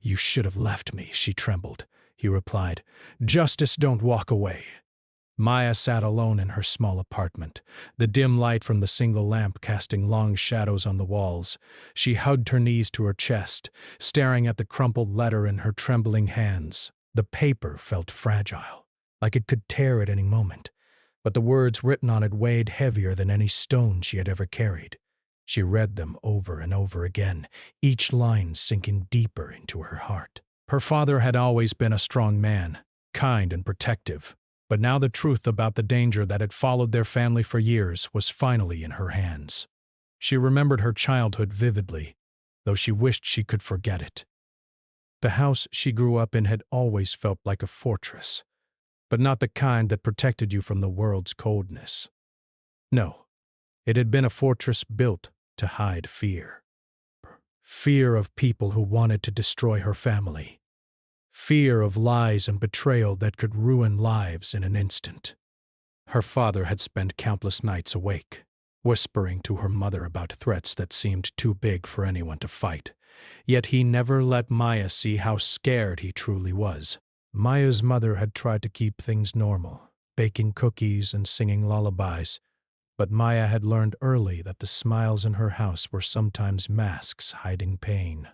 "You should have left me," she trembled. He replied, "Justice don't walk away." Maya sat alone in her small apartment, the dim light from the single lamp casting long shadows on the walls. She hugged her knees to her chest, staring at the crumpled letter in her trembling hands. The paper felt fragile, like it could tear at any moment, but the words written on it weighed heavier than any stone she had ever carried. She read them over and over again, each line sinking deeper into her heart. Her father had always been a strong man, kind and protective. But now the truth about the danger that had followed their family for years was finally in her hands. She remembered her childhood vividly, though she wished she could forget it. The house she grew up in had always felt like a fortress, but not the kind that protected you from the world's coldness. No, it had been a fortress built to hide fear. Fear of people who wanted to destroy her family. Fear of lies and betrayal that could ruin lives in an instant. Her father had spent countless nights awake, whispering to her mother about threats that seemed too big for anyone to fight. Yet he never let Maya see how scared he truly was. Maya's mother had tried to keep things normal, baking cookies and singing lullabies, but Maya had learned early that the smiles in her house were sometimes masks hiding pain.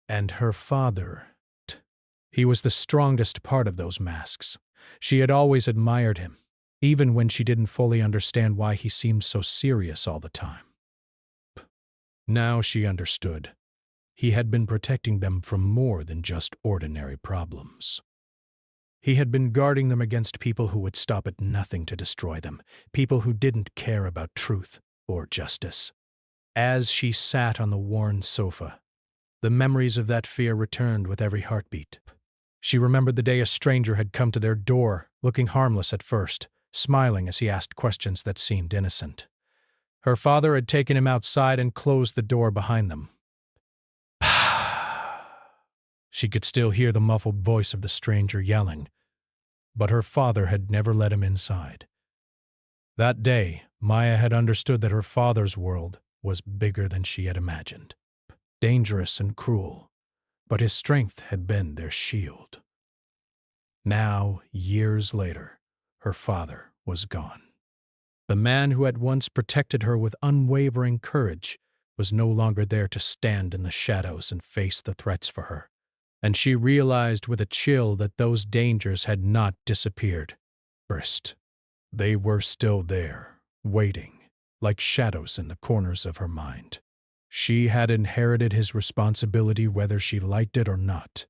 And her father, he was the strongest part of those masks. She had always admired him, even when she didn't fully understand why he seemed so serious all the time. Now she understood. He had been protecting them from more than just ordinary problems. He had been guarding them against people who would stop at nothing to destroy them, people who didn't care about truth or justice. As she sat on the worn sofa, the memories of that fear returned with every heartbeat. She remembered the day a stranger had come to their door, looking harmless at first, smiling as he asked questions that seemed innocent. Her father had taken him outside and closed the door behind them. She could still hear the muffled voice of the stranger yelling, but her father had never let him inside. That day, Maya had understood that her father's world was bigger than she had imagined, dangerous and cruel, but his strength had been their shield. Now, years later, her father was gone. The man who had once protected her with unwavering courage was no longer there to stand in the shadows and face the threats for her, and she realized with a chill that those dangers had not disappeared. First, they were still there, waiting, like shadows in the corners of her mind. She had inherited his responsibility whether she liked it or not.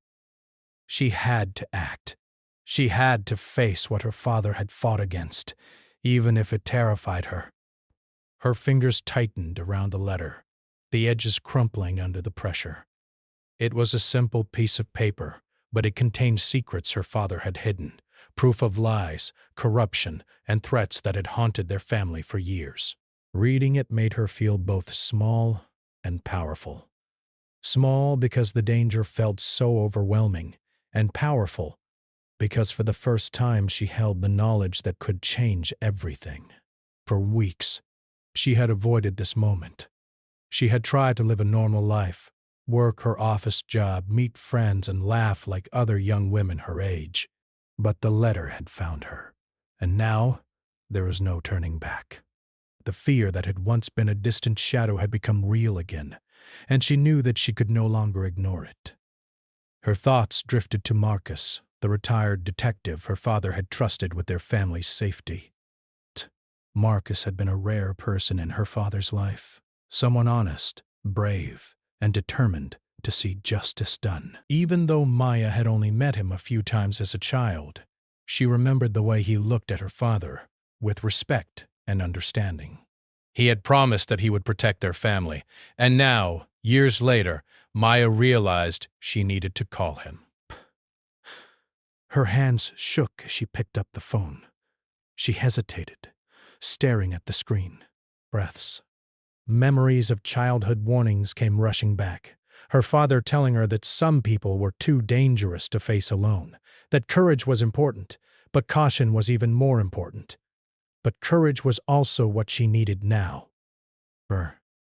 She had to act. She had to face what her father had fought against, even if it terrified her. Her fingers tightened around the letter, the edges crumpling under the pressure. It was a simple piece of paper, but it contained secrets her father had hidden, proof of lies, corruption, and threats that had haunted their family for years. Reading it made her feel both small and powerful. Small because the danger felt so overwhelming, and powerful because for the first time she held the knowledge that could change everything. For weeks, she had avoided this moment. She had tried to live a normal life, work her office job, meet friends, and laugh like other young women her age. But the letter had found her, and now there was no turning back. The fear that had once been a distant shadow had become real again, and she knew that she could no longer ignore it. Her thoughts drifted to Marcus, the retired detective her father had trusted with their family's safety. Marcus had been a rare person in her father's life, someone honest, brave, and determined to see justice done. Even though Maya had only met him a few times as a child, she remembered the way he looked at her father, with respect and understanding. He had promised that he would protect their family, and now, years later, Maya realized she needed to call him. Her hands shook as she picked up the phone. She hesitated, staring at the screen. Breaths. Memories of childhood warnings came rushing back. Her father telling her that some people were too dangerous to face alone, that courage was important, but caution was even more important. But courage was also what she needed now.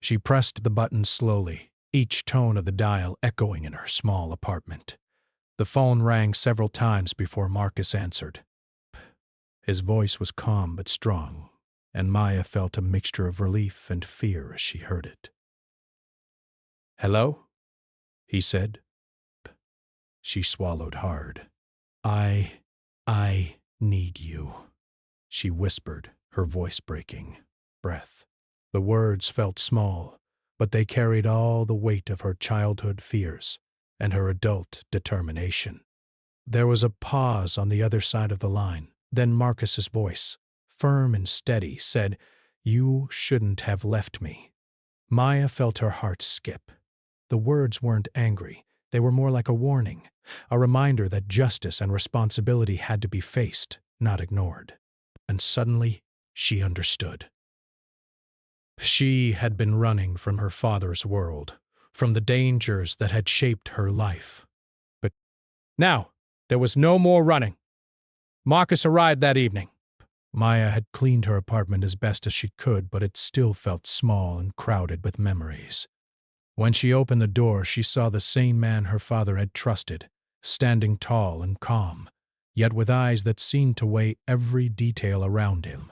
She pressed the button slowly, each tone of the dial echoing in her small apartment. The phone rang several times before Marcus answered. His voice was calm but strong, and Maya felt a mixture of relief and fear as she heard it. "Hello?" he said. She swallowed hard. I need you," she whispered, her voice breaking. Breath. The words felt small, but they carried all the weight of her childhood fears and her adult determination. There was a pause on the other side of the line. Then Marcus's voice, firm and steady, said, "You shouldn't have left me." Maya felt her heart skip. The words weren't angry. They were more like a warning, a reminder that justice and responsibility had to be faced, not ignored. And suddenly, she understood. She had been running from her father's world, from the dangers that had shaped her life. But now, there was no more running. Marcus arrived that evening. Maya had cleaned her apartment as best as she could, but it still felt small and crowded with memories. When she opened the door, she saw the same man her father had trusted, standing tall and calm, yet with eyes that seemed to weigh every detail around him.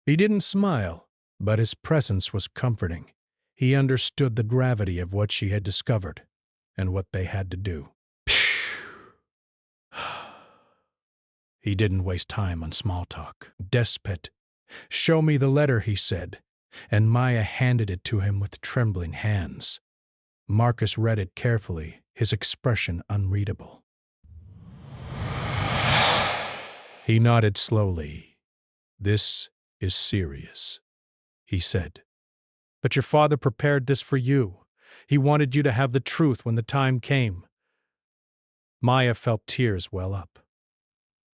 He didn't smile, but his presence was comforting. He understood the gravity of what she had discovered and what they had to do. He didn't waste time on small talk. "Despot, show me the letter," he said, and Maya handed it to him with trembling hands. Marcus read it carefully, his expression unreadable. He nodded slowly. "This is serious," he said. "But your father prepared this for you. He wanted you to have the truth when the time came." Maya felt tears well up.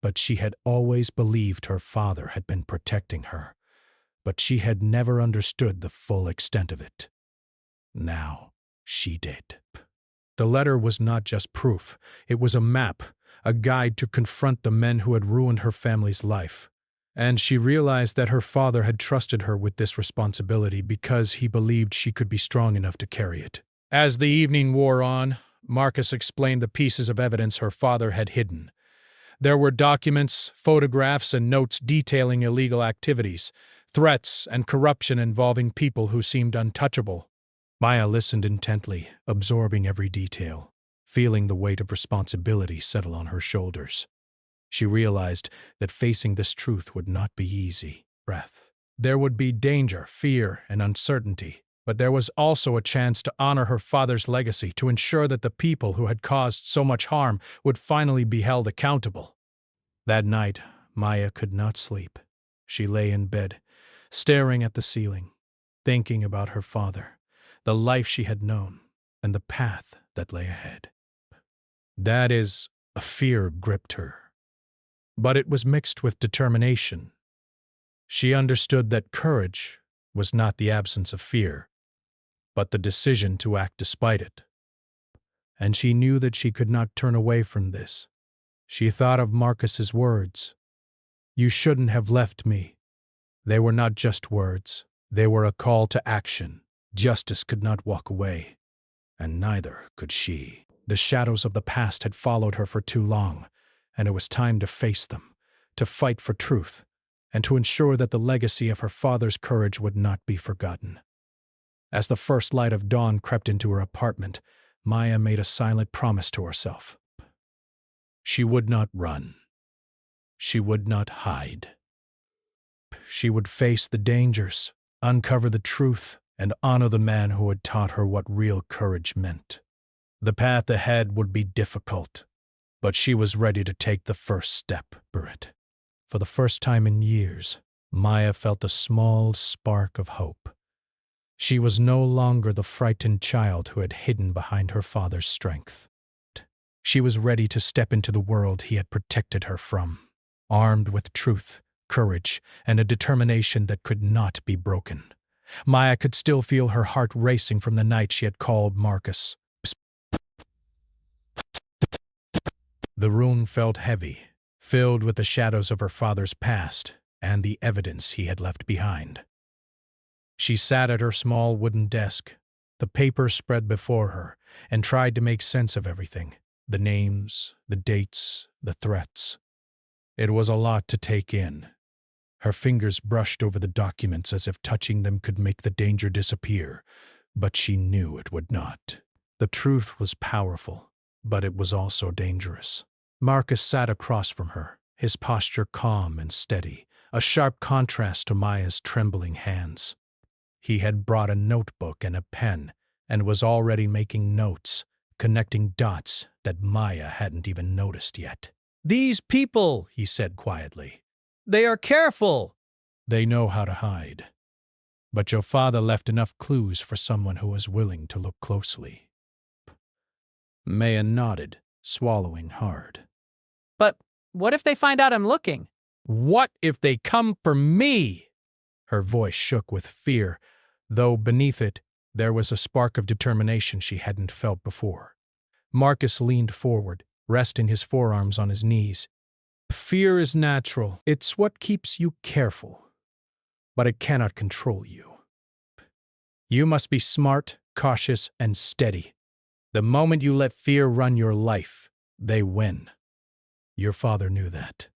But she had always believed her father had been protecting her, but she had never understood the full extent of it. Now she did. The letter was not just proof, it was a map, a guide to confront the men who had ruined her family's life. And she realized that her father had trusted her with this responsibility because he believed she could be strong enough to carry it. As the evening wore on, Marcus explained the pieces of evidence her father had hidden. There were documents, photographs, and notes detailing illegal activities, threats, and corruption involving people who seemed untouchable. Maya listened intently, absorbing every detail, feeling the weight of responsibility settle on her shoulders. She realized that facing this truth would not be easy. There would be danger, fear, and uncertainty, but there was also a chance to honor her father's legacy, to ensure that the people who had caused so much harm would finally be held accountable. That night, Maya could not sleep. She lay in bed, staring at the ceiling, thinking about her father, the life she had known, and the path that lay ahead. A fear gripped her, but it was mixed with determination. She understood that courage was not the absence of fear, but the decision to act despite it. And she knew that she could not turn away from this. She thought of Marcus's words. "You shouldn't have left me." They were not just words. They were a call to action. Justice could not walk away, and neither could she. The shadows of the past had followed her for too long, and it was time to face them, to fight for truth, and to ensure that the legacy of her father's courage would not be forgotten. As the first light of dawn crept into her apartment, Maya made a silent promise to herself. She would not run. She would not hide. She would face the dangers, uncover the truth, and honor the man who had taught her what real courage meant. The path ahead would be difficult, but she was ready to take the first step for it. For the first time in years, Maya felt a small spark of hope. She was no longer the frightened child who had hidden behind her father's strength. She was ready to step into the world he had protected her from, armed with truth, courage, and a determination that could not be broken. Maya could still feel her heart racing from the night she had called Marcus. The room felt heavy, filled with the shadows of her father's past and the evidence he had left behind. She sat at her small wooden desk, The paper spread before her and tried to make sense of everything. The names, the dates, the threats. It was a lot to take in. Her fingers brushed over the documents as if touching them could make the danger disappear, but she knew it would not. The truth was powerful, but it was also dangerous. Marcus sat across from her, his posture calm and steady, a sharp contrast to Maya's trembling hands. He had brought a notebook and a pen and was already making notes, connecting dots that Maya hadn't even noticed yet. "These people," he said quietly, "they are careful. They know how to hide. But your father left enough clues for someone who was willing to look closely." Maya nodded, swallowing hard. But what if they find out I'm looking? "What if they come for me?" Her voice shook with fear, though beneath it there was a spark of determination she hadn't felt before. Marcus leaned forward, resting his forearms on his knees. "Fear is natural. It's what keeps you careful. But it cannot control you. You must be smart, cautious, and steady. The moment you let fear run your life, they win. Your father knew that.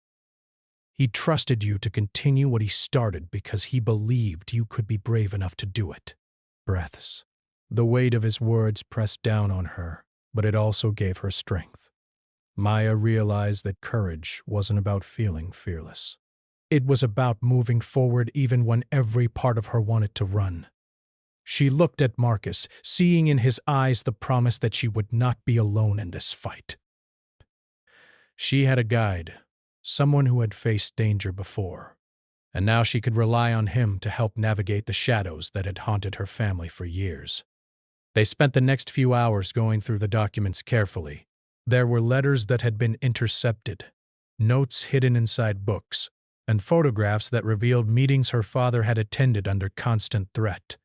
He trusted you to continue what he started because he believed you could be brave enough to do it." Breaths. The weight of his words pressed down on her, but it also gave her strength. Maya realized that courage wasn't about feeling fearless. It was about moving forward even when every part of her wanted to run. She looked at Marcus, seeing in his eyes the promise that she would not be alone in this fight. She had a guide, someone who had faced danger before, and now she could rely on him to help navigate the shadows that had haunted her family for years. They spent the next few hours going through the documents carefully. There were letters that had been intercepted, notes hidden inside books, and photographs that revealed meetings her father had attended under constant threat.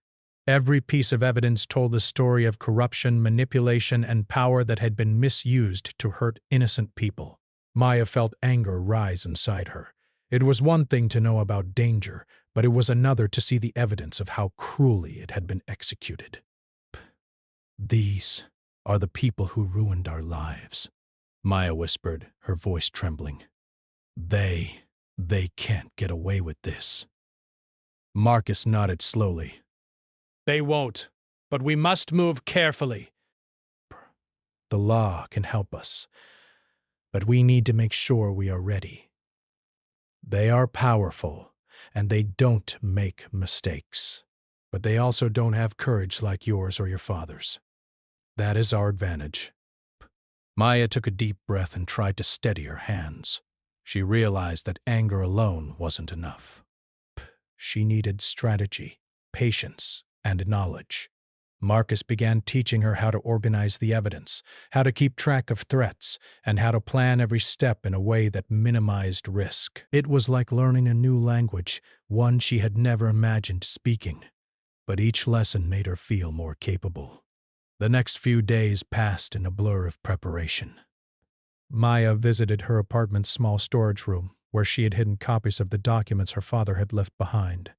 Every piece of evidence told the story of corruption, manipulation, and power that had been misused to hurt innocent people. Maya felt anger rise inside her. It was one thing to know about danger, but it was another to see the evidence of how cruelly it had been executed. "These are the people who ruined our lives," Maya whispered, her voice trembling. They can't get away with this." Marcus nodded slowly. "They won't, but we must move carefully. The law can help us, but we need to make sure we are ready. They are powerful, and they don't make mistakes, but they also don't have courage like yours or your father's. That is our advantage." Maya took a deep breath and tried to steady her hands. She realized that anger alone wasn't enough. She needed strategy, patience, and knowledge. Marcus began teaching her how to organize the evidence, how to keep track of threats, and how to plan every step in a way that minimized risk. It was like learning a new language, one she had never imagined speaking. But each lesson made her feel more capable. The next few days passed in a blur of preparation. Maya visited her apartment's small storage room, where she had hidden copies of the documents her father had left behind.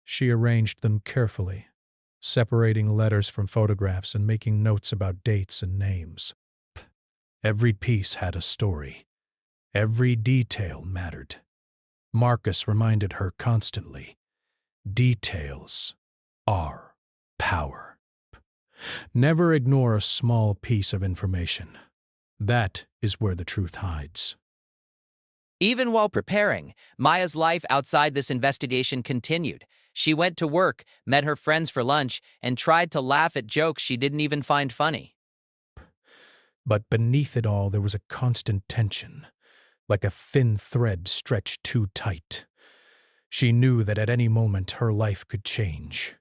She arranged them carefully, separating letters from photographs and making notes about dates and names. Every piece had a story. Every detail mattered. Marcus reminded her constantly, details are power. Never ignore a small piece of information. That is where the truth hides. Even while preparing, Maya's life outside this investigation continued. She went to work, met her friends for lunch, and tried to laugh at jokes she didn't even find funny. But beneath it all there was a constant tension, like a thin thread stretched too tight. She knew that at any moment her life could change.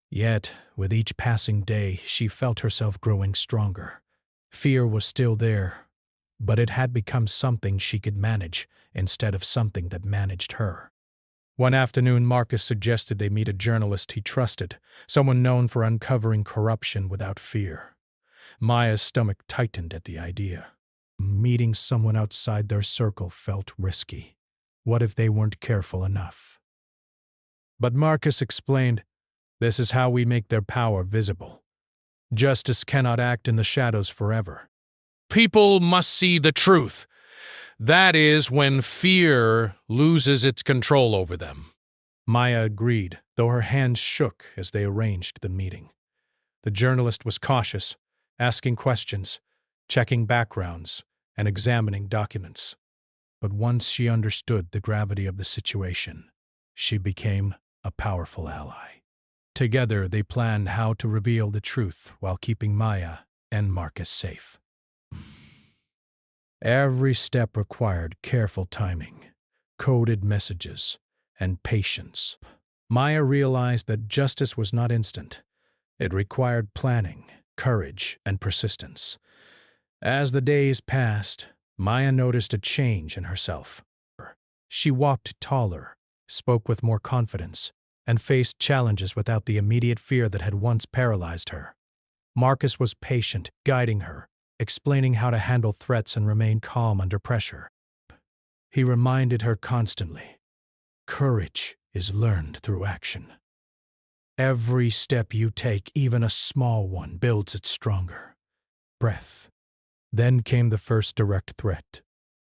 Yet, with each passing day, she felt herself growing stronger. Fear was still there, but it had become something she could manage instead of something that managed her. One afternoon, Marcus suggested they meet a journalist he trusted, someone known for uncovering corruption without fear. Maya's stomach tightened at the idea. Meeting someone outside their circle felt risky. What if they weren't careful enough? But Marcus explained, This is how we make their power visible. Justice cannot act in the shadows forever. People must see the truth. That is when fear loses its control over them. Maya agreed, though her hands shook as they arranged the meeting. The journalist was cautious, asking questions, checking backgrounds, and examining documents. But once she understood the gravity of the situation, she became a powerful ally. Together, they planned how to reveal the truth while keeping Maya and Marcus safe. Every step required careful timing, coded messages, and patience. Maya realized that justice was not instant. It required planning, courage, and persistence. As the days passed, Maya noticed a change in herself. She walked taller, spoke with more confidence, and faced challenges without the immediate fear that had once paralyzed her. Marcus was patient, guiding her, explaining how to handle threats and remain calm under pressure. He reminded her constantly, courage is learned through action. Every step you take, even a small one, builds it stronger. Breath. Then came the first direct threat.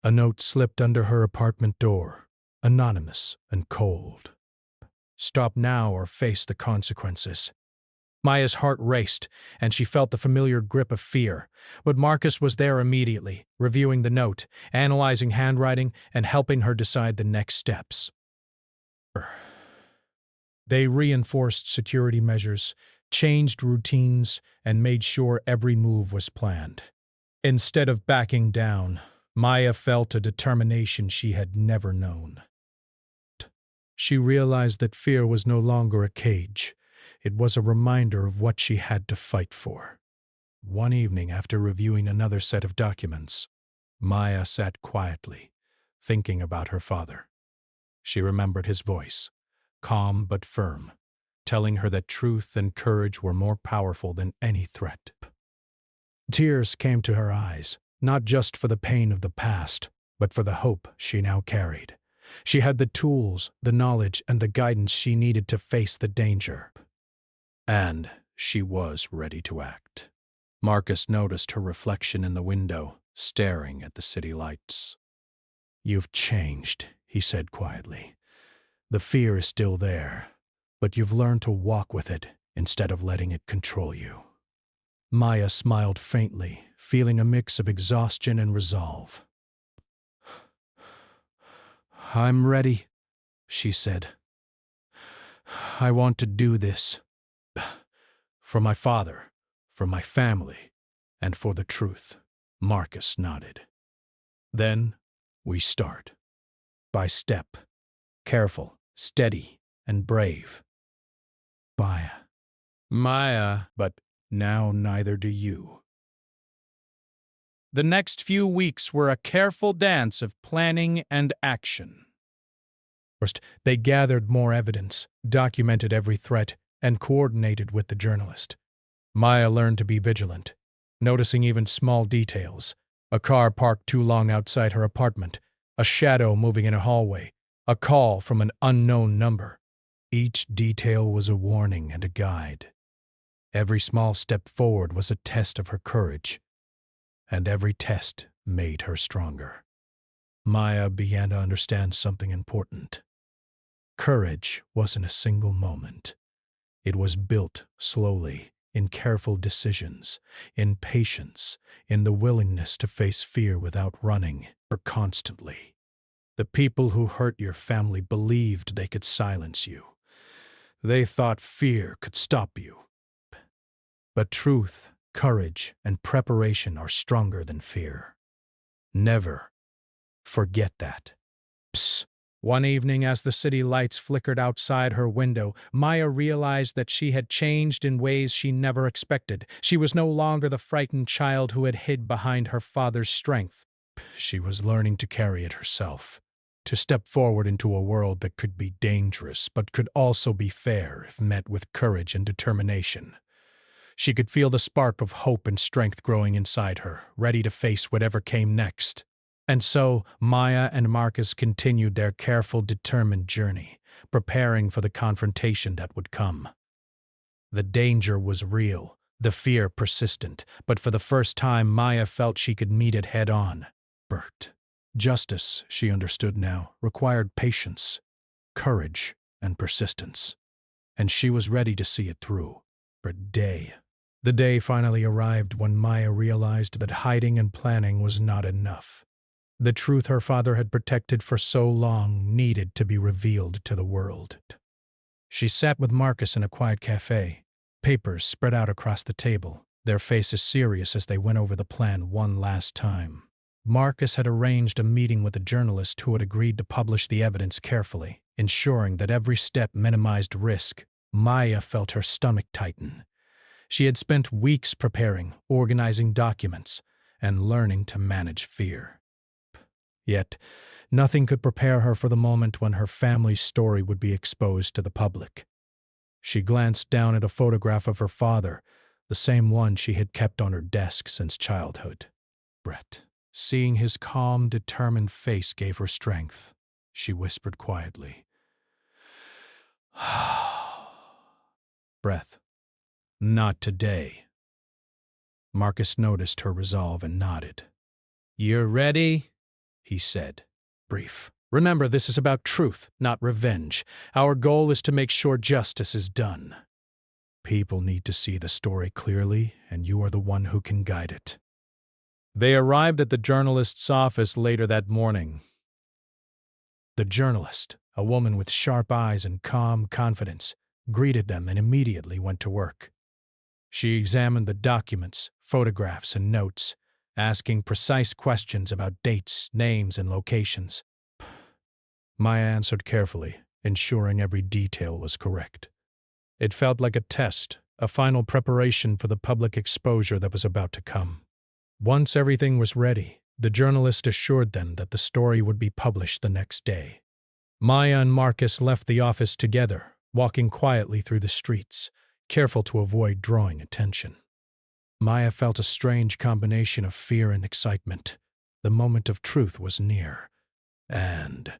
A note slipped under her apartment door, anonymous and cold. Stop now or face the consequences. Maya's heart raced, and she felt the familiar grip of fear. But Marcus was there immediately, reviewing the note, analyzing handwriting, and helping her decide the next steps. They reinforced security measures, changed routines, and made sure every move was planned. Instead of backing down, Maya felt a determination she had never known. She realized that fear was no longer a cage. It was a reminder of what she had to fight for. One evening, after reviewing another set of documents, Maya sat quietly, thinking about her father. She remembered his voice, calm but firm, telling her that truth and courage were more powerful than any threat. Tears came to her eyes, not just for the pain of the past, but for the hope she now carried. She had the tools, the knowledge, and the guidance she needed to face the danger. And she was ready to act. Marcus noticed her reflection in the window, staring at the city lights. "You've changed," he said quietly. "The fear is still there, but you've learned to walk with it instead of letting it control you." Maya smiled faintly, feeling a mix of exhaustion and resolve. "I'm ready," she said. "I want to do this. For my father, for my family, and for the truth." Marcus nodded. "Then we start. By step. Careful, steady, and brave. Maya, but now neither do you." The next few weeks were a careful dance of planning and action. First, they gathered more evidence, documented every threat, and coordinated with the journalist. Maya learned to be vigilant, noticing even small details. A car parked too long outside her apartment, a shadow moving in a hallway, a call from an unknown number. Each detail was a warning and a guide. Every small step forward was a test of her courage, and every test made her stronger. Maya began to understand something important. Courage wasn't a single moment. It was built slowly, in careful decisions, in patience, in the willingness to face fear without running, or constantly. The people who hurt your family believed they could silence you. They thought fear could stop you. But truth, courage, and preparation are stronger than fear. Never forget that. Psst. One evening, as the city lights flickered outside her window, Maya realized that she had changed in ways she never expected. She was no longer the frightened child who had hid behind her father's strength. She was learning to carry it herself, to step forward into a world that could be dangerous, but could also be fair if met with courage and determination. She could feel the spark of hope and strength growing inside her, ready to face whatever came next. And so, Maya and Marcus continued their careful, determined journey, preparing for the confrontation that would come. The danger was real, the fear persistent, but for the first time Maya felt she could meet it head-on. Bert. Justice, she understood now, required patience, courage, and persistence. And she was ready to see it through. For day. The day finally arrived when Maya realized that hiding and planning was not enough. The truth her father had protected for so long needed to be revealed to the world. She sat with Marcus in a quiet cafe, papers spread out across the table, their faces serious as they went over the plan one last time. Marcus had arranged a meeting with a journalist who had agreed to publish the evidence carefully, ensuring that every step minimized risk. Maya felt her stomach tighten. She had spent weeks preparing, organizing documents, and learning to manage fear. Yet, nothing could prepare her for the moment when her family's story would be exposed to the public. She glanced down at a photograph of her father, the same one she had kept on her desk since childhood. Brett. Seeing his calm, determined face gave her strength. She whispered quietly. Breath. Not today. Marcus noticed her resolve and nodded. You're ready? He said, brief. Remember, this is about truth, not revenge. Our goal is to make sure justice is done. People need to see the story clearly, and you are the one who can guide it. They arrived at the journalist's office later that morning. The journalist, a woman with sharp eyes and calm confidence, greeted them and immediately went to work. She examined the documents, photographs, and notes, asking precise questions about dates, names, and locations. Maya answered carefully, ensuring every detail was correct. It felt like a test, a final preparation for the public exposure that was about to come. Once everything was ready, the journalist assured them that the story would be published the next day. Maya and Marcus left the office together, walking quietly through the streets, careful to avoid drawing attention. Maya felt a strange combination of fear and excitement. The moment of truth was near, and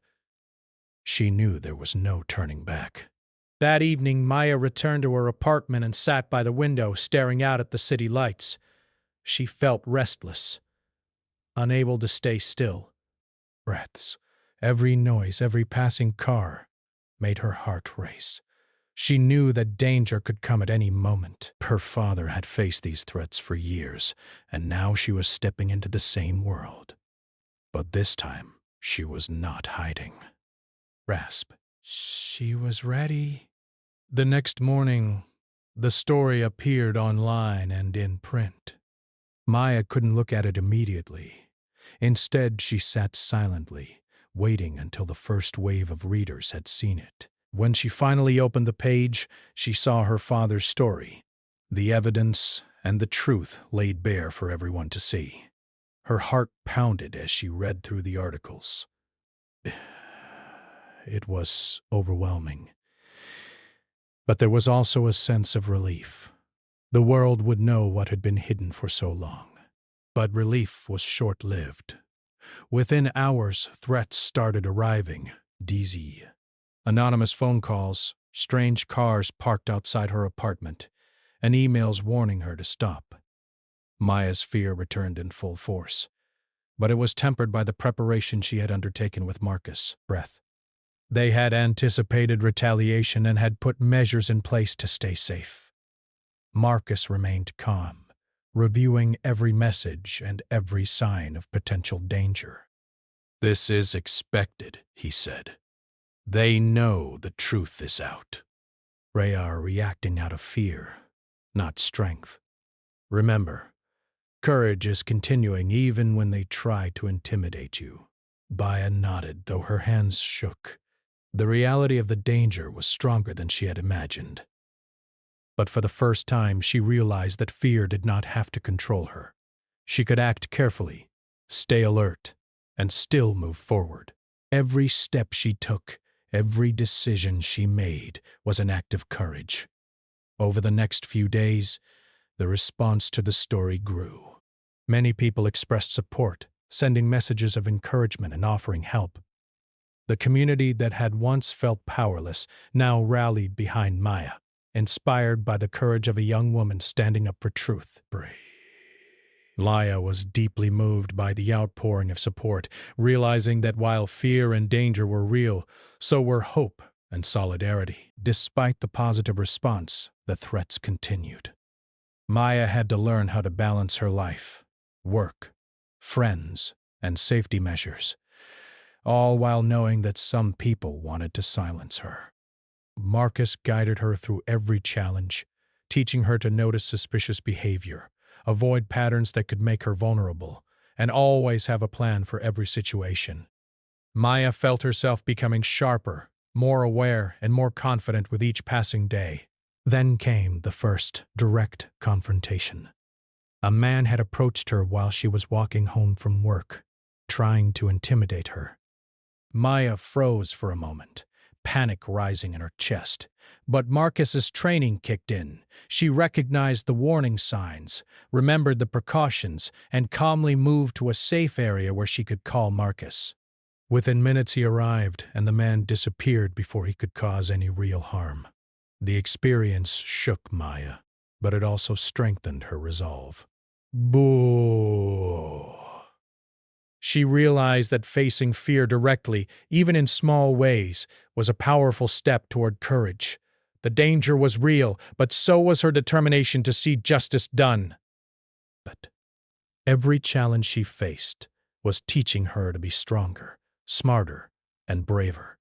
she knew there was no turning back. That evening, Maya returned to her apartment and sat by the window, staring out at the city lights. She felt restless, unable to stay still. Breaths, every noise, every passing car, made her heart race. She knew that danger could come at any moment. Her father had faced these threats for years, and now she was stepping into the same world. But this time, she was not hiding. Rasp. She was ready. The next morning, the story appeared online and in print. Maya couldn't look at it immediately. Instead, she sat silently, waiting until the first wave of readers had seen it. When she finally opened the page, she saw her father's story, the evidence and the truth laid bare for everyone to see. Her heart pounded as she read through the articles. It was overwhelming. But there was also a sense of relief. The world would know what had been hidden for so long. But relief was short-lived. Within hours, threats started arriving. DZ. Anonymous phone calls, strange cars parked outside her apartment, and emails warning her to stop. Maya's fear returned in full force, but it was tempered by the preparation she had undertaken with Marcus. Breath. They had anticipated retaliation and had put measures in place to stay safe. Marcus remained calm, reviewing every message and every sign of potential danger. This is expected, he said. They know the truth is out. They are reacting out of fear, not strength. Remember, courage is continuing even when they try to intimidate you. Baya nodded, though her hands shook. The reality of the danger was stronger than she had imagined. But for the first time, she realized that fear did not have to control her. She could act carefully, stay alert, and still move forward. Every step she took, every decision she made was an act of courage. Over the next few days, the response to the story grew. Many people expressed support, sending messages of encouragement and offering help. The community that had once felt powerless now rallied behind Maya. inspired by the courage of a young woman standing up for truth. Laya was deeply moved by the outpouring of support, realizing that while fear and danger were real, so were hope and solidarity. Despite the positive response, the threats continued. Maya had to learn how to balance her life, work, friends, and safety measures, all while knowing that some people wanted to silence her. Marcus guided her through every challenge, teaching her to notice suspicious behavior, avoid patterns that could make her vulnerable, and always have a plan for every situation. Maya felt herself becoming sharper, more aware, and more confident with each passing day. Then came the first direct confrontation. A man had approached her while she was walking home from work, trying to intimidate her. Maya froze for a moment, panic rising in her chest. But Marcus's training kicked in. She recognized the warning signs, remembered the precautions, and calmly moved to a safe area where she could call Marcus. Within minutes he arrived, and the man disappeared before he could cause any real harm. The experience shook Maya, but it also strengthened her resolve. Boo! She realized that facing fear directly, even in small ways, was a powerful step toward courage. The danger was real, but so was her determination to see justice done. But every challenge she faced was teaching her to be stronger, smarter, and braver.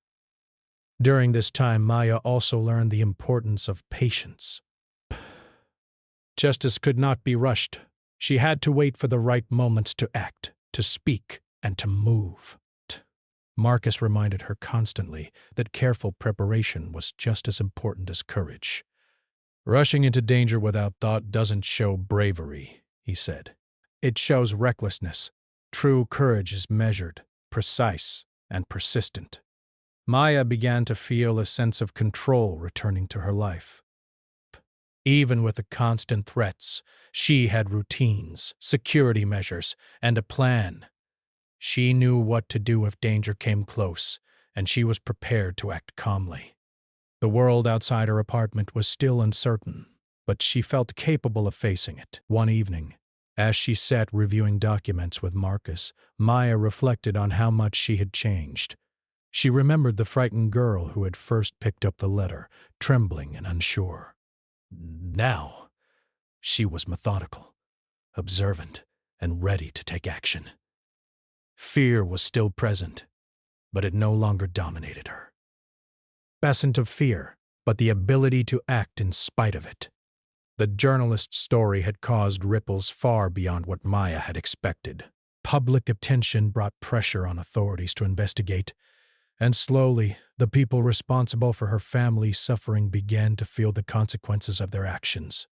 During this time, Maya also learned the importance of patience. Justice could not be rushed. She had to wait for the right moments to act, to speak, and to move. Marcus reminded her constantly that careful preparation was just as important as courage. Rushing into danger without thought doesn't show bravery, he said. It shows recklessness. True courage is measured, precise, and persistent. Maya began to feel a sense of control returning to her life. Even with the constant threats, she had routines, security measures, and a plan. She knew what to do if danger came close, and she was prepared to act calmly. The world outside her apartment was still uncertain, but she felt capable of facing it. One evening, as she sat reviewing documents with Marcus, Maya reflected on how much she had changed. She remembered the frightened girl who had first picked up the letter, trembling and unsure. Now, she was methodical, observant, and ready to take action. Fear was still present, but it no longer dominated her. Absent of fear, but the ability to act in spite of it. The journalist's story had caused ripples far beyond what Maya had expected. Public attention brought pressure on authorities to investigate, and slowly, the people responsible for her family's suffering began to feel the consequences of their actions.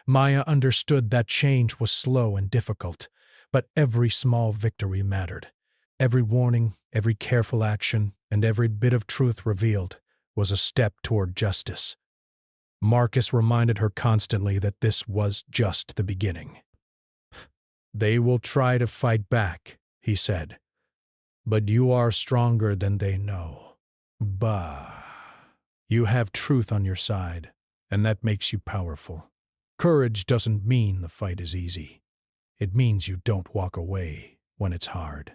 Maya understood that change was slow and difficult, but every small victory mattered. Every warning, every careful action, and every bit of truth revealed was a step toward justice. Marcus reminded her constantly that this was just the beginning. They will try to fight back, he said, but you are stronger than they know. Bah. You have truth on your side, and that makes you powerful. Courage doesn't mean the fight is easy. It means you don't walk away when it's hard.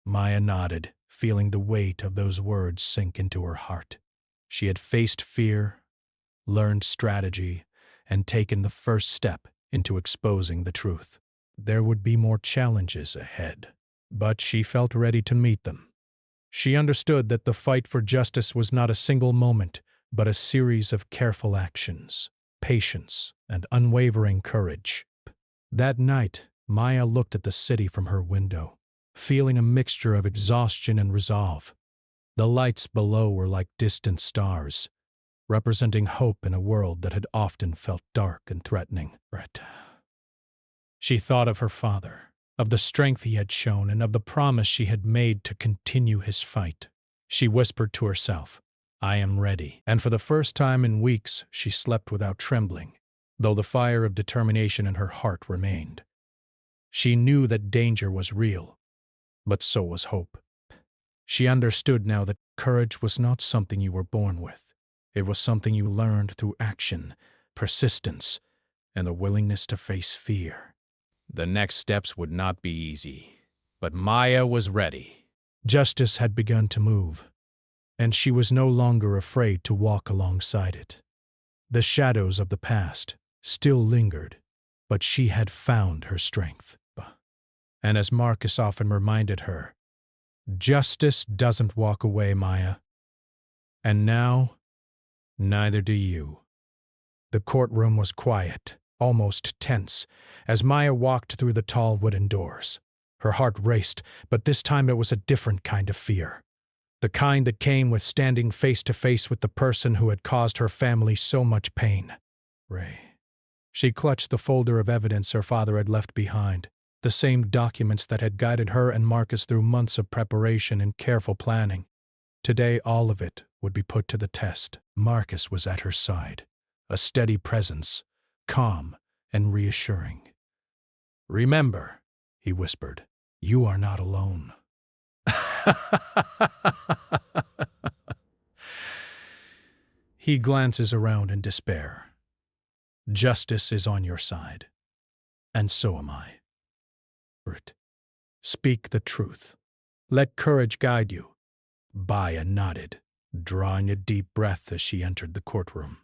Maya nodded, feeling the weight of those words sink into her heart. She had faced fear, learned strategy, and taken the first step into exposing the truth. There would be more challenges ahead, but she felt ready to meet them. She understood that the fight for justice was not a single moment, but a series of careful actions, patience, and unwavering courage. That night, Maya looked at the city from her window, feeling a mixture of exhaustion and resolve. The lights below were like distant stars, representing hope in a world that had often felt dark and threatening. She thought of her father, of the strength he had shown, and of the promise she had made to continue his fight. She whispered to herself, "I am ready," and for the first time in weeks she slept without trembling, though the fire of determination in her heart remained. She knew that danger was real, but so was hope. She understood now that courage was not something you were born with. It was something you learned through action, persistence, and the willingness to face fear. The next steps would not be easy, but Maya was ready. Justice had begun to move, and she was no longer afraid to walk alongside it. The shadows of the past still lingered, but she had found her strength. And as Marcus often reminded her, justice doesn't walk away, Maya. And now, neither do you. The courtroom was quiet, almost tense, as Maya walked through the tall wooden doors. Her heart raced, but this time it was a different kind of fear. The kind that came with standing face to face with the person who had caused her family so much pain. Ray. She clutched the folder of evidence her father had left behind, the same documents that had guided her and Marcus through months of preparation and careful planning. Today, all of it would be put to the test. Marcus was at her side, a steady presence, calm and reassuring. "Remember," he whispered, "you are not alone." He glances around in despair. Justice is on your side, and so am I. Speak the truth. Let courage guide you. Maya nodded, drawing a deep breath as she entered the courtroom.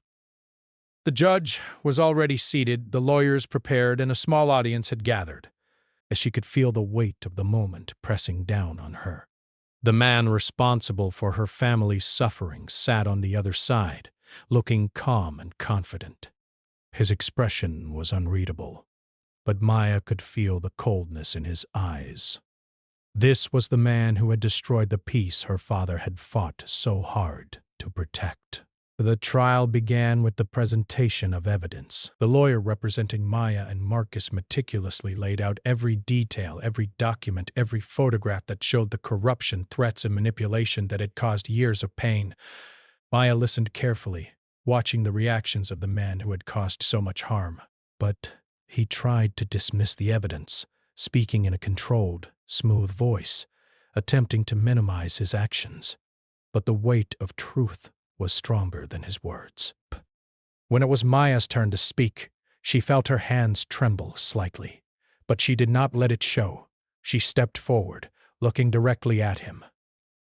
The judge was already seated, the lawyers prepared, and a small audience had gathered, as she could feel the weight of the moment pressing down on her. The man responsible for her family's suffering sat on the other side, looking calm and confident. His expression was unreadable, but Maya could feel the coldness in his eyes. This was the man who had destroyed the peace her father had fought so hard to protect. The trial began with the presentation of evidence. The lawyer representing Maya and Marcus meticulously laid out every detail, every document, every photograph that showed the corruption, threats, and manipulation that had caused years of pain. Maya listened carefully, watching the reactions of the man who had caused so much harm. But he tried to dismiss the evidence, speaking in a controlled, smooth voice, attempting to minimize his actions. But the weight of truth was stronger than his words. When it was Maya's turn to speak, she felt her hands tremble slightly, but she did not let it show. She stepped forward, looking directly at him,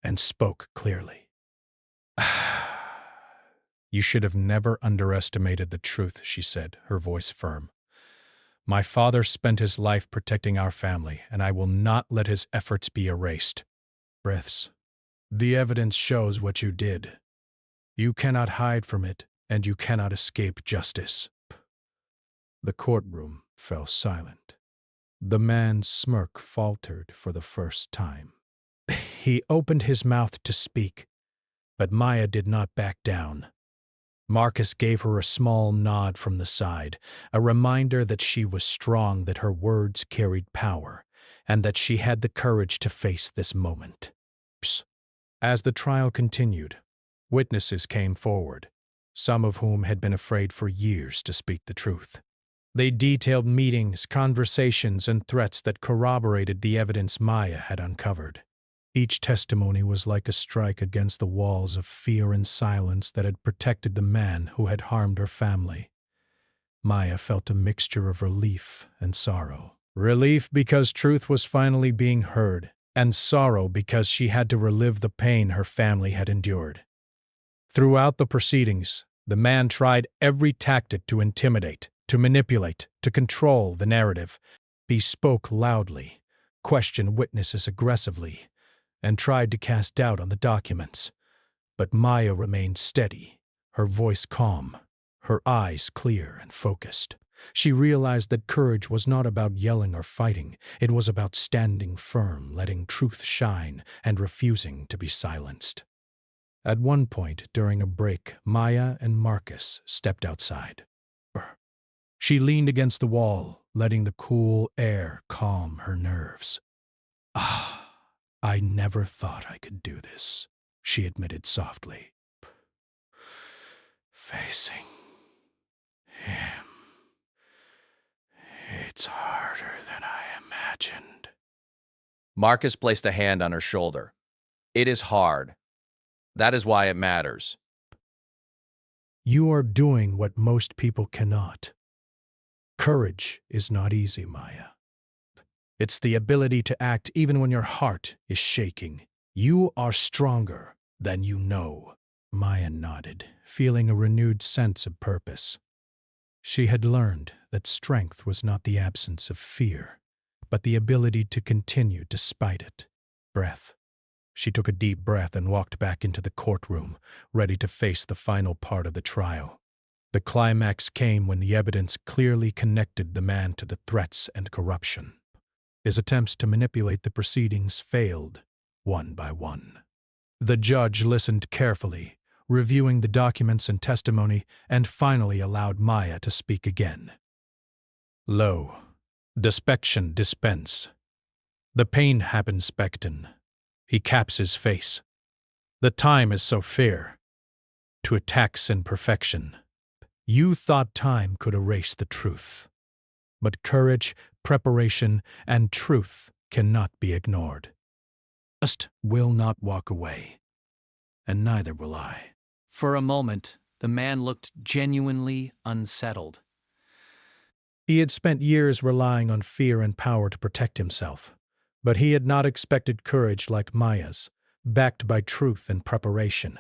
and spoke clearly. "You should have never underestimated the truth," she said, her voice firm. "My father spent his life protecting our family, and I will not let his efforts be erased." Breaths. "The evidence shows what you did. You cannot hide from it, and you cannot escape justice." The courtroom fell silent. The man's smirk faltered for the first time. He opened his mouth to speak, but Maya did not back down. Marcus gave her a small nod from the side, a reminder that she was strong, that her words carried power, and that she had the courage to face this moment. As the trial continued, witnesses came forward, some of whom had been afraid for years to speak the truth. They detailed meetings, conversations, and threats that corroborated the evidence Maya had uncovered. Each testimony was like a strike against the walls of fear and silence that had protected the man who had harmed her family. Maya felt a mixture of relief and sorrow. Relief because truth was finally being heard, and sorrow because she had to relive the pain her family had endured. Throughout the proceedings, the man tried every tactic to intimidate, to manipulate, to control the narrative. He spoke loudly, questioned witnesses aggressively, and tried to cast doubt on the documents. But Maya remained steady, her voice calm, her eyes clear and focused. She realized that courage was not about yelling or fighting. It was about standing firm, letting truth shine, and refusing to be silenced. At one point during a break, Maya and Marcus stepped outside. She leaned against the wall, letting the cool air calm her nerves. I never thought I could do this," she admitted softly. "Facing him. It's harder than I imagined." Marcus placed a hand on her shoulder. "It is hard. That is why it matters." You are doing what most people cannot. Courage is not easy, Maya. It's the ability to act even when your heart is shaking. You are stronger than you know. Maya nodded, feeling a renewed sense of purpose. She had learned that strength was not the absence of fear, but the ability to continue despite it. Breath. She took a deep breath and walked back into the courtroom, ready to face the final part of the trial. The climax came when the evidence clearly connected the man to the threats and corruption. His attempts to manipulate the proceedings failed, one by one. The judge listened carefully, reviewing the documents and testimony, and finally allowed Maya to speak again. Lo, despection dispense. The pain happens spectin. He caps his face. The time is so fair. To attacks imperfection. You thought time could erase the truth. But courage, preparation, and truth cannot be ignored. Just will not walk away, and neither will I. For a moment, the man looked genuinely unsettled. He had spent years relying on fear and power to protect himself, but he had not expected courage like Maya's, backed by truth and preparation.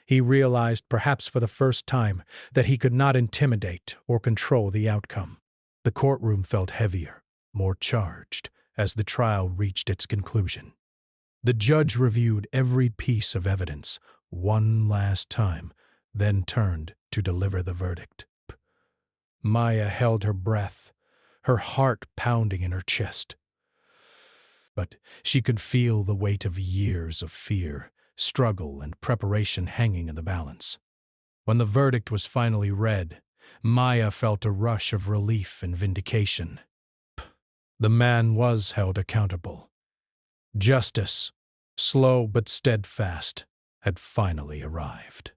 He realized, perhaps for the first time, that he could not intimidate or control the outcome. The courtroom felt heavier, more charged, as the trial reached its conclusion. The judge reviewed every piece of evidence one last time, then turned to deliver the verdict. Maya held her breath, her heart pounding in her chest. But she could feel the weight of years of fear, struggle, and preparation hanging in the balance. When the verdict was finally read, Maya felt a rush of relief and vindication. The man was held accountable. Justice, slow but steadfast, had finally arrived.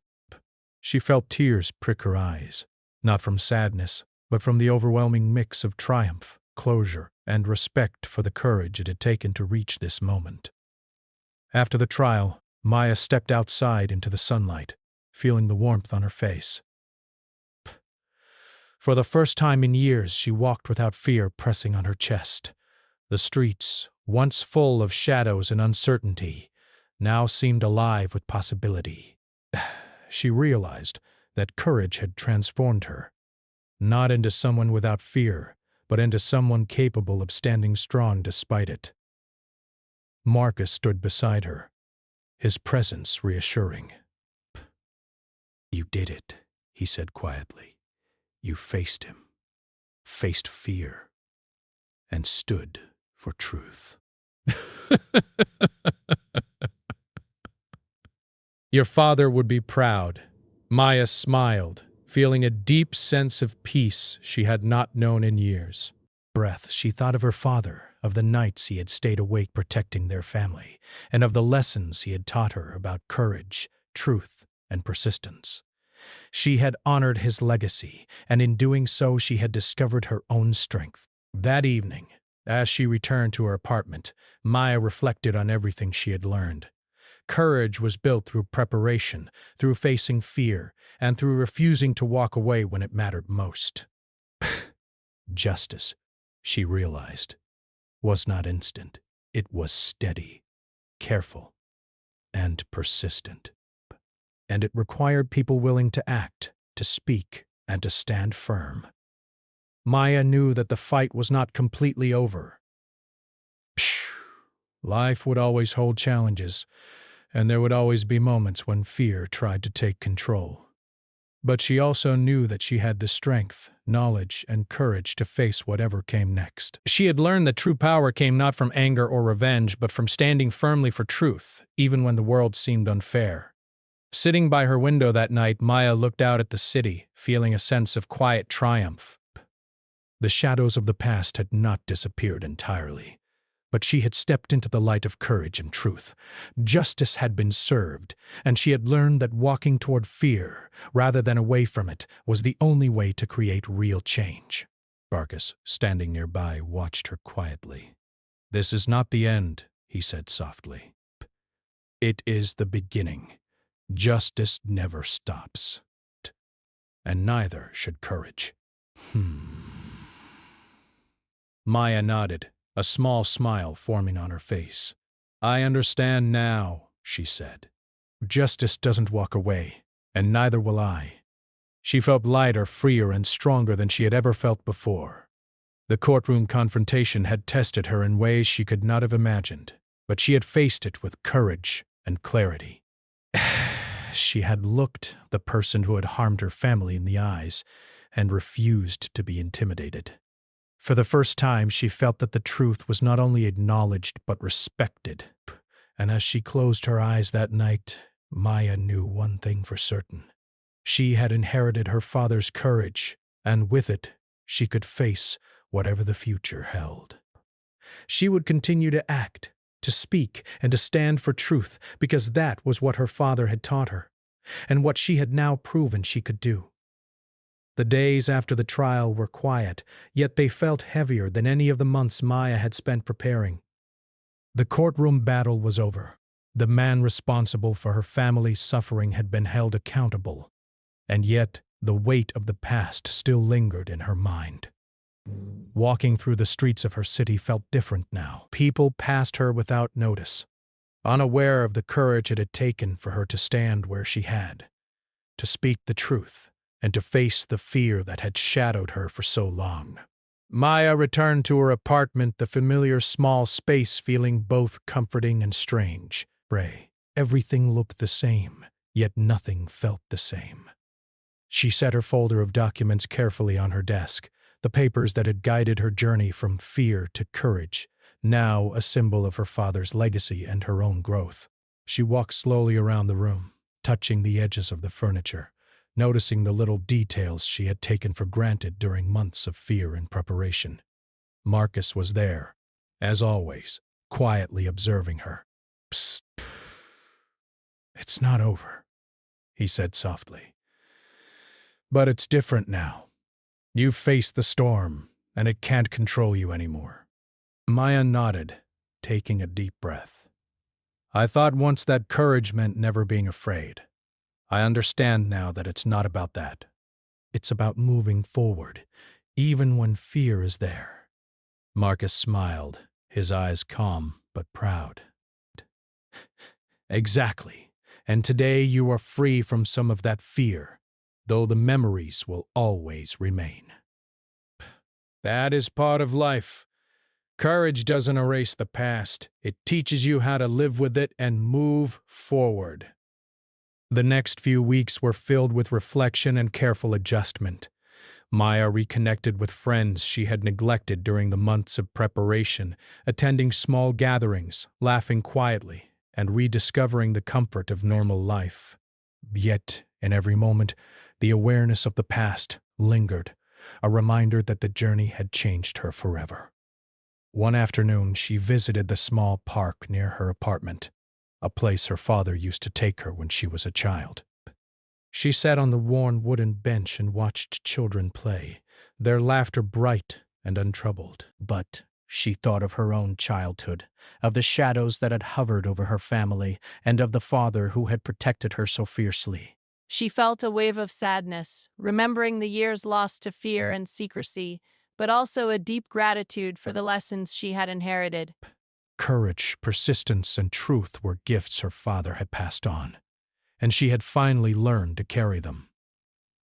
She felt tears prick her eyes, not from sadness, but from the overwhelming mix of triumph, closure, and respect for the courage it had taken to reach this moment. After the trial, Maya stepped outside into the sunlight, feeling the warmth on her face. For the first time in years, she walked without fear pressing on her chest. The streets, once full of shadows and uncertainty, now seemed alive with possibility. She realized that courage had transformed her, not into someone without fear, but into someone capable of standing strong despite it. Marcus stood beside her, his presence reassuring. "You did it," he said quietly. "You faced him, faced fear, and stood for truth." Your father would be proud. Maya smiled, feeling a deep sense of peace she had not known in years. Breath, she thought of her father, of the nights he had stayed awake protecting their family, and of the lessons he had taught her about courage, truth, and persistence. She had honored his legacy, and in doing so she had discovered her own strength. That evening, as she returned to her apartment, Maya reflected on everything she had learned. Courage was built through preparation, through facing fear, and through refusing to walk away when it mattered most. Justice, she realized, was not instant. It was steady, careful, and persistent. And it required people willing to act, to speak, and to stand firm. Maya knew that the fight was not completely over. Life would always hold challenges, and there would always be moments when fear tried to take control. But she also knew that she had the strength, knowledge, and courage to face whatever came next. She had learned that true power came not from anger or revenge, but from standing firmly for truth, even when the world seemed unfair. Sitting by her window that night, Maya looked out at the city, feeling a sense of quiet triumph. The shadows of the past had not disappeared entirely, but she had stepped into the light of courage and truth. Justice had been served, and she had learned that walking toward fear, rather than away from it, was the only way to create real change. Marcus, standing nearby, watched her quietly. "This is not the end," he said softly. "It is the beginning. Justice never stops." and neither should courage. Maya nodded, a small smile forming on her face. I understand now, she said. Justice doesn't walk away, and neither will I. She felt lighter, freer, and stronger than she had ever felt before. The courtroom confrontation had tested her in ways she could not have imagined, but she had faced it with courage and clarity. She had looked the person who had harmed her family in the eyes and refused to be intimidated. For the first time, she felt that the truth was not only acknowledged but respected. And as she closed her eyes that night, Maya knew one thing for certain. She had inherited her father's courage, and with it, she could face whatever the future held. She would continue to act, to speak, and to stand for truth, because that was what her father had taught her, and what she had now proven she could do. The days after the trial were quiet, yet they felt heavier than any of the months Maya had spent preparing. The courtroom battle was over. The man responsible for her family's suffering had been held accountable, and yet the weight of the past still lingered in her mind. Walking through the streets of her city felt different now. People passed her without notice, unaware of the courage it had taken for her to stand where she had, to speak the truth, and to face the fear that had shadowed her for so long. Maya returned to her apartment, the familiar small space feeling both comforting and strange. Everything looked the same, yet nothing felt the same. She set her folder of documents carefully on her desk, the papers that had guided her journey from fear to courage, now a symbol of her father's legacy and her own growth. She walked slowly around the room, touching the edges of the furniture, noticing the little details she had taken for granted during months of fear and preparation. Marcus was there, as always, quietly observing her. Psst. It's not over, he said softly. But it's different now. You've faced the storm, and it can't control you anymore. Maya nodded, taking a deep breath. I thought once that courage meant never being afraid. I understand now that it's not about that. It's about moving forward, even when fear is there. Marcus smiled, his eyes calm but proud. Exactly, and today you are free from some of that fear, though the memories will always remain. That is part of life. Courage doesn't erase the past. It teaches you how to live with it and move forward. The next few weeks were filled with reflection and careful adjustment. Maya reconnected with friends she had neglected during the months of preparation, attending small gatherings, laughing quietly, and rediscovering the comfort of normal life. Yet, in every moment, the awareness of the past lingered, a reminder that the journey had changed her forever. One afternoon, she visited the small park near her apartment, a place her father used to take her when she was a child. She sat on the worn wooden bench and watched children play, their laughter bright and untroubled. But she thought of her own childhood, of the shadows that had hovered over her family, and of the father who had protected her so fiercely. She felt a wave of sadness, remembering the years lost to fear and secrecy, but also a deep gratitude for the lessons she had inherited. Courage, persistence, and truth were gifts her father had passed on, and she had finally learned to carry them.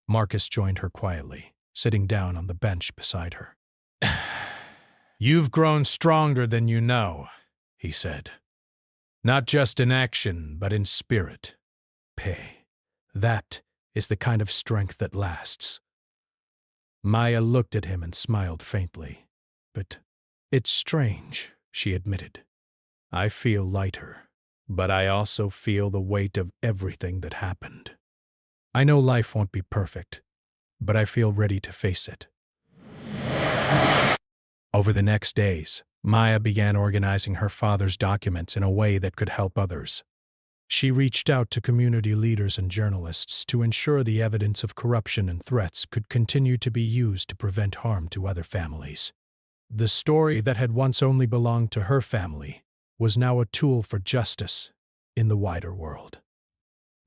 Marcus joined her quietly, sitting down on the bench beside her. You've grown stronger than you know, he said. Not just in action, but in spirit. That is the kind of strength that lasts. Maya looked at him and smiled faintly. But it's strange, she admitted. I feel lighter, but I also feel the weight of everything that happened. I know life won't be perfect, but I feel ready to face it. Over the next days, Maya began organizing her father's documents in a way that could help others. She reached out to community leaders and journalists to ensure the evidence of corruption and threats could continue to be used to prevent harm to other families. The story that had once only belonged to her family was now a tool for justice in the wider world.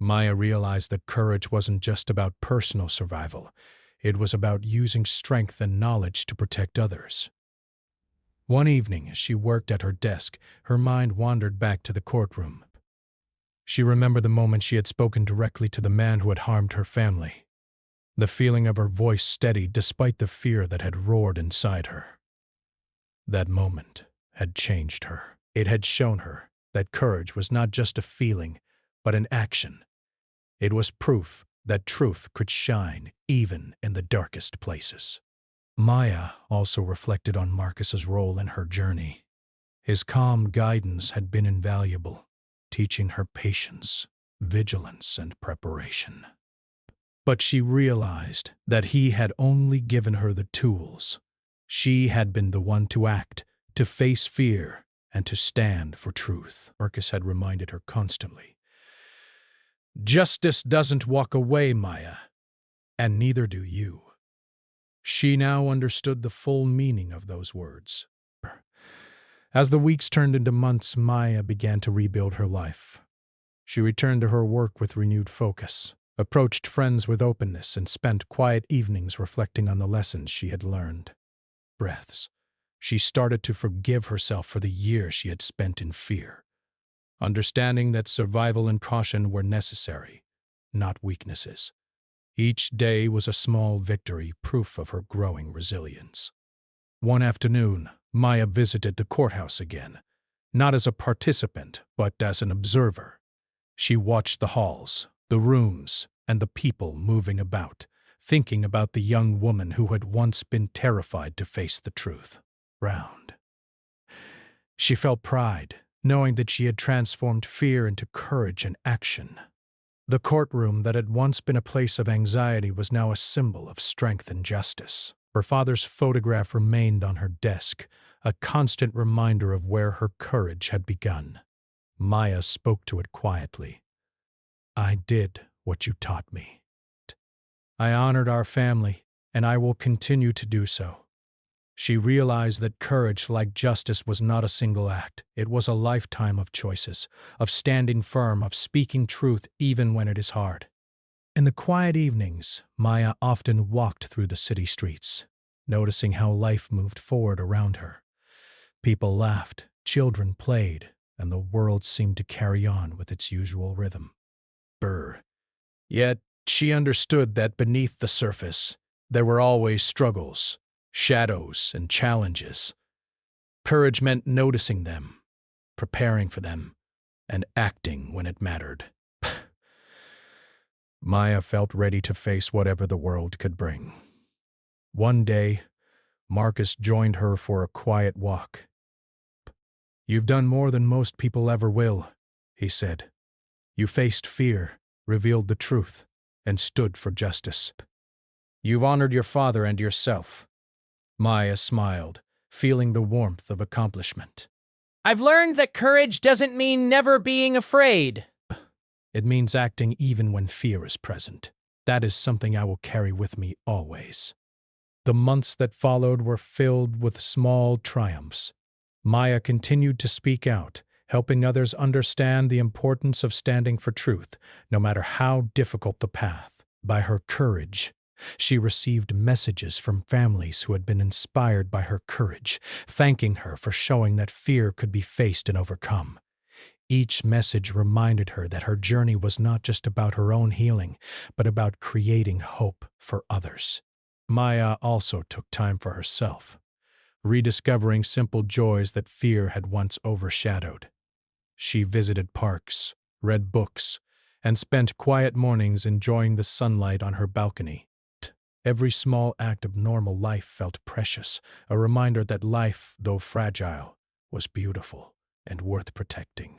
Maya realized that courage wasn't just about personal survival. It was about using strength and knowledge to protect others. One evening, as she worked at her desk, her mind wandered back to the courtroom. She remembered the moment she had spoken directly to the man who had harmed her family. The feeling of her voice steadied despite the fear that had roared inside her. That moment had changed her. It had shown her that courage was not just a feeling, but an action. It was proof that truth could shine even in the darkest places. Maya also reflected on Marcus's role in her journey. His calm guidance had been invaluable, teaching her patience, vigilance, and preparation. But she realized that he had only given her the tools. She had been the one to act, to face fear, and to stand for truth. Marcus had reminded her constantly. Justice doesn't walk away, Maya, and neither do you. She now understood the full meaning of those words. As the weeks turned into months, Maya began to rebuild her life. She returned to her work with renewed focus, approached friends with openness, and spent quiet evenings reflecting on the lessons she had learned. Breaths. She started to forgive herself for the years she had spent in fear, understanding that survival and caution were necessary, not weaknesses. Each day was a small victory, proof of her growing resilience. One afternoon, Maya visited the courthouse again, not as a participant, but as an observer. She watched the halls, the rooms, and the people moving about, thinking about the young woman who had once been terrified to face the truth. Round. She felt pride, knowing that she had transformed fear into courage and action. The courtroom that had once been a place of anxiety was now a symbol of strength and justice. Her father's photograph remained on her desk, a constant reminder of where her courage had begun. Maya spoke to it quietly. I did what you taught me. I honored our family, and I will continue to do so. She realized that courage, like justice, was not a single act. It was a lifetime of choices, of standing firm, of speaking truth even when it is hard. In the quiet evenings, Maya often walked through the city streets, noticing how life moved forward around her. People laughed, children played, and the world seemed to carry on with its usual rhythm. Yet she understood that beneath the surface, there were always struggles, shadows, and challenges. Courage meant noticing them, preparing for them, and acting when it mattered. Maya felt ready to face whatever the world could bring. One day, Marcus joined her for a quiet walk. You've done more than most people ever will, he said. You faced fear, revealed the truth, and stood for justice. You've honored your father and yourself. Maya smiled, feeling the warmth of accomplishment. I've learned that courage doesn't mean never being afraid. It means acting even when fear is present. That is something I will carry with me always. The months that followed were filled with small triumphs. Maya continued to speak out, helping others understand the importance of standing for truth, no matter how difficult the path. By her courage, she received messages from families who had been inspired by her courage, thanking her for showing that fear could be faced and overcome. Each message reminded her that her journey was not just about her own healing, but about creating hope for others. Maya also took time for herself, rediscovering simple joys that fear had once overshadowed. She visited parks, read books, and spent quiet mornings enjoying the sunlight on her balcony. Every small act of normal life felt precious, a reminder that life, though fragile, was beautiful and worth protecting.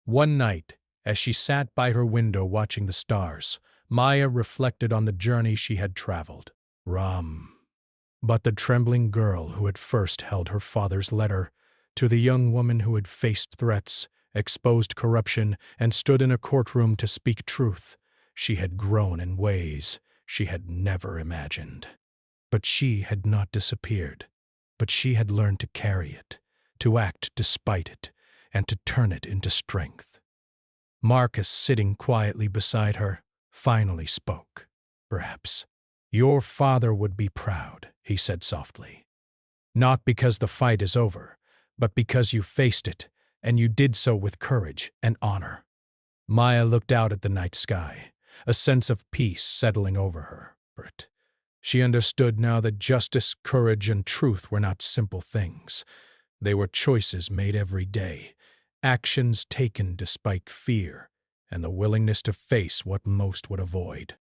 One night, as she sat by her window watching the stars, Maya reflected on the journey she had traveled. But the trembling girl who had first held her father's letter, to the young woman who had faced threats, exposed corruption, and stood in a courtroom to speak truth, she had grown in ways she had never imagined. But she had not disappeared, but she had learned to carry it, to act despite it, and to turn it into strength. Marcus, sitting quietly beside her, finally spoke. Perhaps. Your father would be proud, he said softly. Not because the fight is over, but because you faced it, and you did so with courage and honor. Maya looked out at the night sky, a sense of peace settling over her. She understood now that justice, courage, and truth were not simple things. They were choices made every day, actions taken despite fear, and the willingness to face what most would avoid.